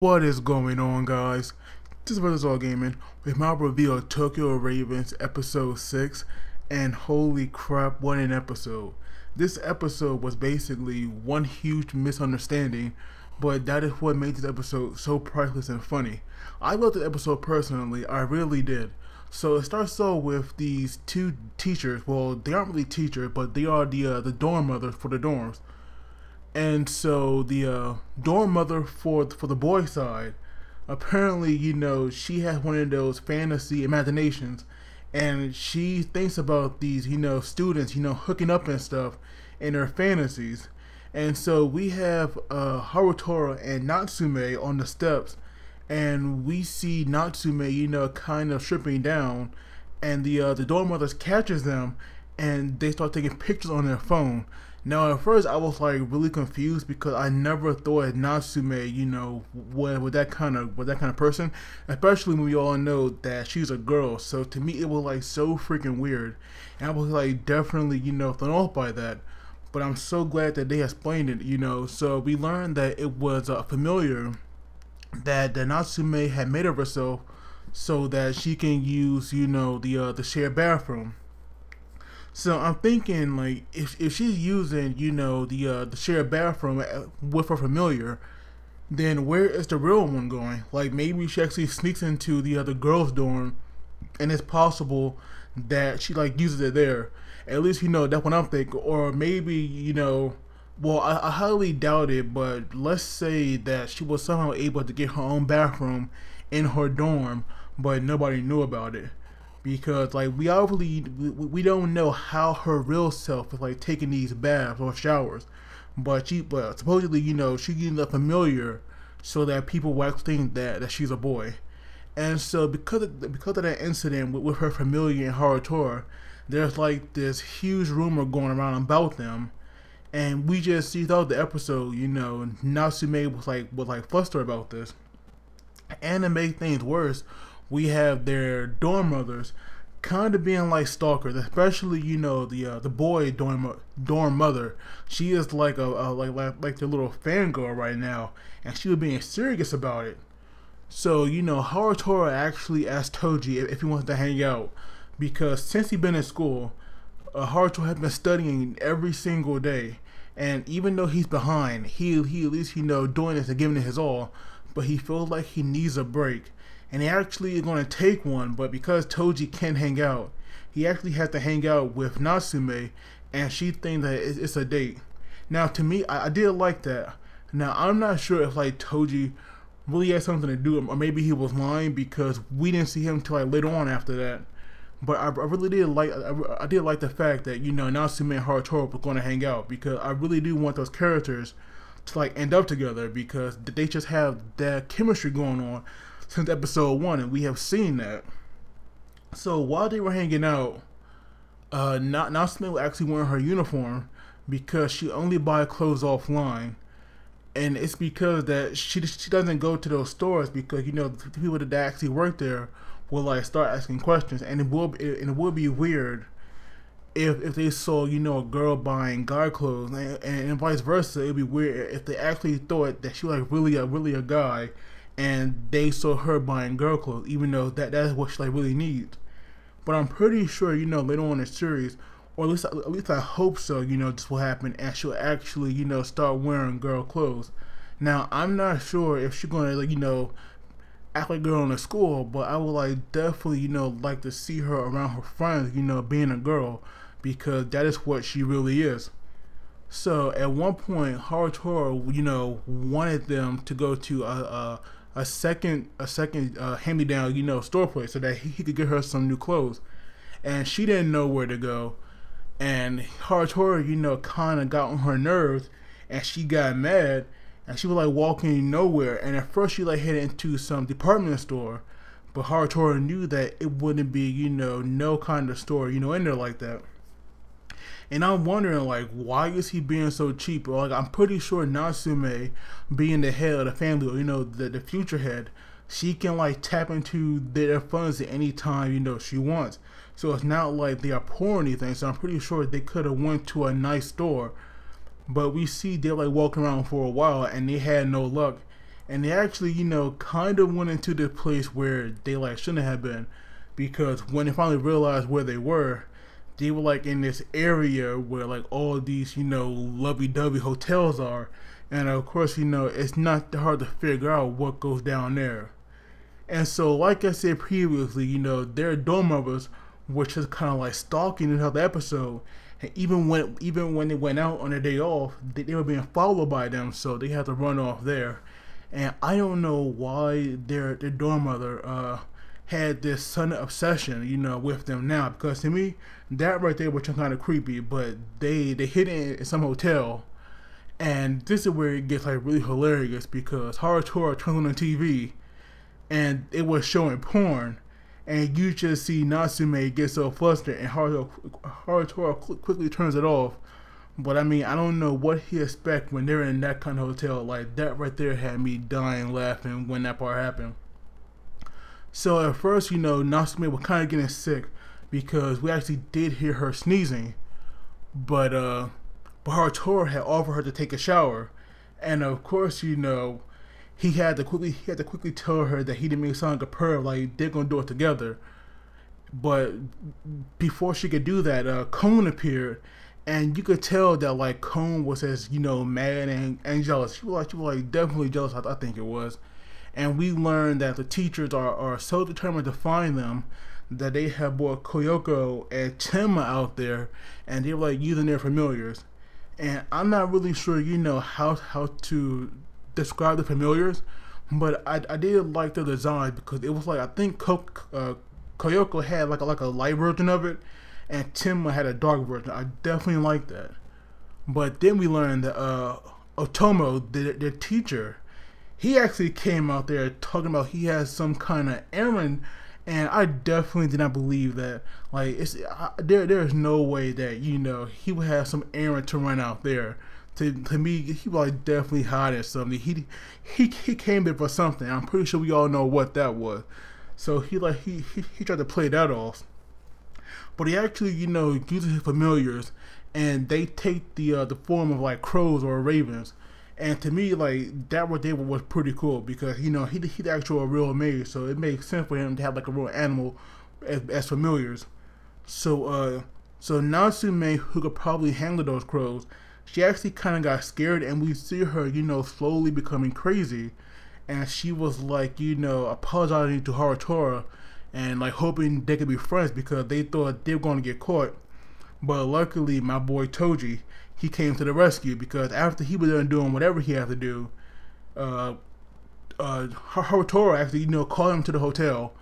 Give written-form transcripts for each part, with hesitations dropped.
What is going on, guys? This is Brothers All Gaming with my review of Tokyo Ravens episode 6, and holy crap, what an episode. This episode was basically one huge misunderstanding, but that is what made this episode so priceless and funny. I loved the episode personally, I really did. So it starts off with these two teachers. Well, they aren't really teachers, but they are the dorm mothers for the dorms. And so the dorm mother for the boy side, apparently, she has one of those fantasy imaginations, and she thinks about these, students, hooking up and stuff in their fantasies. And so we have Harutora and Natsume on the steps, and we see Natsume, kind of stripping down, and the dorm mothers catches them, and they start taking pictures on their phone. Now, at first, I was like really confused because I never thought Natsume, was that kind of person, especially when we all know that she's a girl. So to me, it was like so freaking weird, and I was like definitely, thrown off by that. But I'm so glad that they explained it, So we learned that it was a familiar that Natsume had made of herself so that she can use, the shared bathroom. So I'm thinking, like, if she's using, the shared bathroom with her familiar, then where is the real one going? Like, maybe she actually sneaks into the other girls' dorm, and it's possible that she like uses it there. At least that's what I'm thinking. Or maybe well, I highly doubt it, but let's say that she was somehow able to get her own bathroom in her dorm, but nobody knew about it. Because like we don't know how her real self is like taking these baths or showers, but supposedly she using a familiar so that people will think that she's a boy. And so because of that incident with her familiar and Harutora, there's like this huge rumor going around about them, and we just see throughout the episode, Natsume was like flustered about this. And to make things worse, we have their dorm mothers kind of being like stalkers, especially the boy dorm mother. She is like like the little fangirl right now, and she was being serious about it. So Harutora actually asked Toji if he wants to hang out, because since he's been in school, Harutora has been studying every single day, and even though he's behind, he at least doing this and giving it his all, but he feels like he needs a break. And he actually is going to take one, but because Toji can't hang out, he actually has to hang out with Natsume, and she thinks that it's a date. Now, to me, I did like that. Now, I'm not sure if like Toji really had something to do, or maybe he was lying because we didn't see him until like later on after that. But I really did like the fact that Natsume and Harutora were going to hang out, because I really do want those characters to like end up together, because they just have that chemistry going on since episode 1, and we have seen that. So while they were hanging out, Natsume was actually wearing her uniform because she only buys clothes offline, and it's because that she doesn't go to those stores, because the people that actually work there will like start asking questions, and it would be weird if they saw a girl buying guy clothes, and vice versa. It'd be weird if they actually thought that she was like really a guy, and they saw her buying girl clothes, even though that's what she like really needs. But I'm pretty sure later on in the series, or at least I hope so, this will happen, and she'll actually start wearing girl clothes. Now, I'm not sure if she's gonna like act like a girl in the school, but I would like definitely like to see her around her friends, being a girl, because that is what she really is. So at one point, Harutora wanted them to go to a second hand-me-down store place so that he could get her some new clothes, and she didn't know where to go, and Harutora kind of got on her nerves, and she got mad, and she was like walking nowhere, and at first she like headed into some department store, but Harutora knew that it wouldn't be no kind of store in there like that. And I'm wondering, like, why is he being so cheap? Or, like, I'm pretty sure Natsume, being the head of the family, or, the future head, she can, like, tap into their funds at any time, she wants. So it's not like they are poor or anything. So I'm pretty sure they could have went to a nice store. But we see they're, like, walking around for a while, and they had no luck. and they actually, you know, kind of went into the place where they like shouldn't have been, because when they finally realized where they were like in this area where like all these, you know, lovey-dovey hotels are, and of course, you know, it's not hard to figure out what goes down there. And so, like I said previously, you know, their dorm mothers were just kind of like stalking the episode. And even when they went out on their day off, they were being followed by them, so they had to run off there. And I don't know why their dorm mother had this sudden obsession, you know, with them now. Because to me, that right there was kind of creepy. But they hid it in some hotel, and this is where it gets like really hilarious, because Harutora turns on the TV, and it was showing porn, and you just see Natsume get so flustered, and Harutora quickly turns it off. But I mean, I don't know what he expect when they're in that kind of hotel. Like, that right there had me dying laughing when that part happened. So at first, you know, Natsume was kind of getting sick, because we actually did hear her sneezing, but Harutora had offered her to take a shower, and of course, you know, he had to quickly tell her that he didn't make it sound like a perv, like they're gonna do it together. But before she could do that, Cone appeared, and you could tell that like Cone was, as you know, mad and jealous. She was like definitely jealous. I think it was. And we learned that the teachers are so determined to find them that they have brought Koyoko and Tenma out there, and they're like using their familiars. And I'm not really sure, you know, how to describe the familiars, but I did like the design, because it was like, I think Koyoko had like a light version of it, and Tenma had a dark version. I definitely like that. But then we learned that Otomo, their teacher, he actually came out there talking about he has some kind of errand, and I definitely did not believe that. Like, there is no way that, you know, he would have some errand to run out there. To me, he was like definitely hiding something. He came there for something. I'm pretty sure we all know what that was. So he tried to play that off, but he actually, you know, uses his familiars, and they take the form of like crows or ravens. And to me, like, that right there was pretty cool, because, you know, he's actually a real mage, so it makes sense for him to have like a real animal as familiars. So Natsume, who could probably handle those crows, she actually kind of got scared, and we see her, you know, slowly becoming crazy. And she was like, you know, apologizing to Harutora and like hoping they could be friends, because they thought they were going to get caught. But luckily, my boy Toji, he came to the rescue, because after he was done doing whatever he had to do, Harutora actually, you know, called him to the hotel,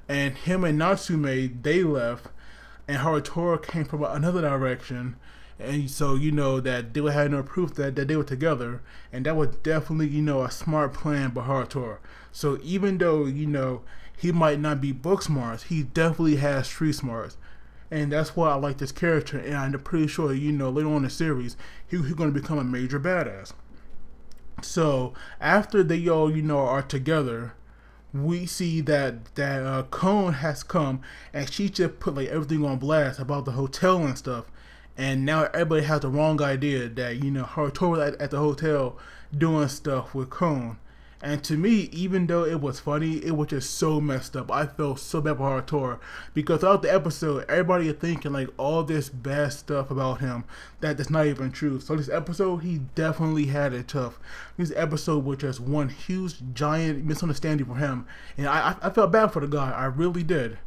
and him and Natsume, they left, and Harutora came from another direction. And so, you know, that they would have no proof that they were together, and that was definitely, you know, a smart plan by Harutora. So even though, you know, he might not be book smarts, he definitely has street smarts, and that's why I like this character. And I'm pretty sure, you know, later on in the series, he's going to become a major badass. So after they all, you know, are together, we see that Cone has come, and she just put like everything on blast about the hotel and stuff. And now everybody has the wrong idea that, you know, Harutora was at the hotel doing stuff with Cone. And to me, even though it was funny, it was just so messed up. I felt so bad for Harutora, because throughout the episode, everybody is thinking like all this bad stuff about him that's not even true. So this episode, he definitely had it tough. This episode was just one huge, giant misunderstanding for him, and I felt bad for the guy. I really did.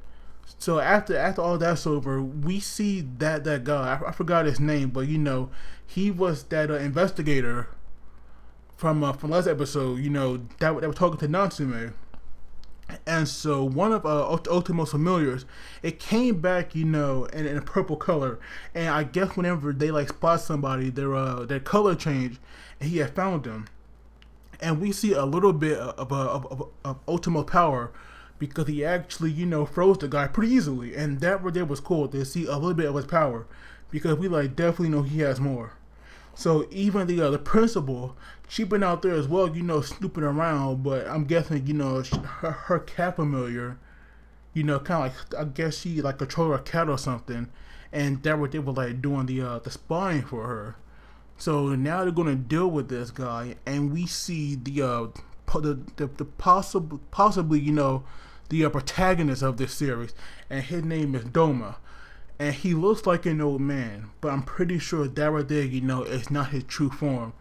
So after all that's over, we see that guy, I forgot his name, but you know, he was that investigator from last episode, you know, that was talking to Natsume. And so one of Otomo's familiars, it came back, you know, in a purple color. And I guess whenever they like spot somebody, their color changed, and he had found them. And we see a little bit of Otomo's power, because he actually, you know, froze the guy pretty easily. And that right there was cool to see a little bit of his power, because we like definitely know he has more. So even the principal, she been out there as well, you know, snooping around. But I'm guessing, you know, her cat familiar, you know, kind of like, I guess she like control her cat or something, and that what they were like doing the spying for her. So now they're gonna deal with this guy, and we see the possibly the protagonist of this series, and his name is Doma. And he looks like an old man, but I'm pretty sure that right there, is not his true form.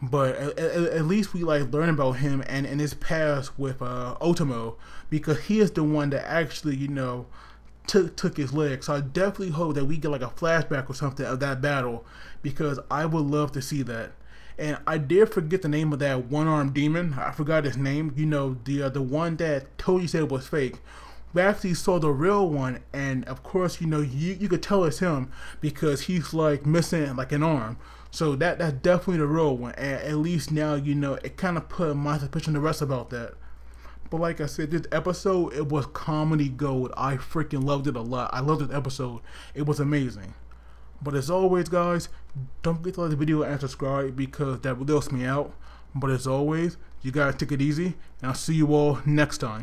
But at least we like learn about him and in his past with Otomo, because he is the one that actually, took his leg. So I definitely hope that we get like a flashback or something of that battle, because I would love to see that. And I did forget the name of that one-armed demon. I forgot his name. The one that Toji said was fake. We actually saw the real one, and of course, you could tell it's him because he's like missing like an arm. So that's definitely the real one. And at least now, it kind of put my suspicion to rest about that. But like I said, this episode, it was comedy gold. I freaking loved it a lot. I loved this episode. It was amazing. But as always, guys, don't forget to like the video and subscribe, because that really helps me out. But as always, you guys take it easy, and I'll see you all next time.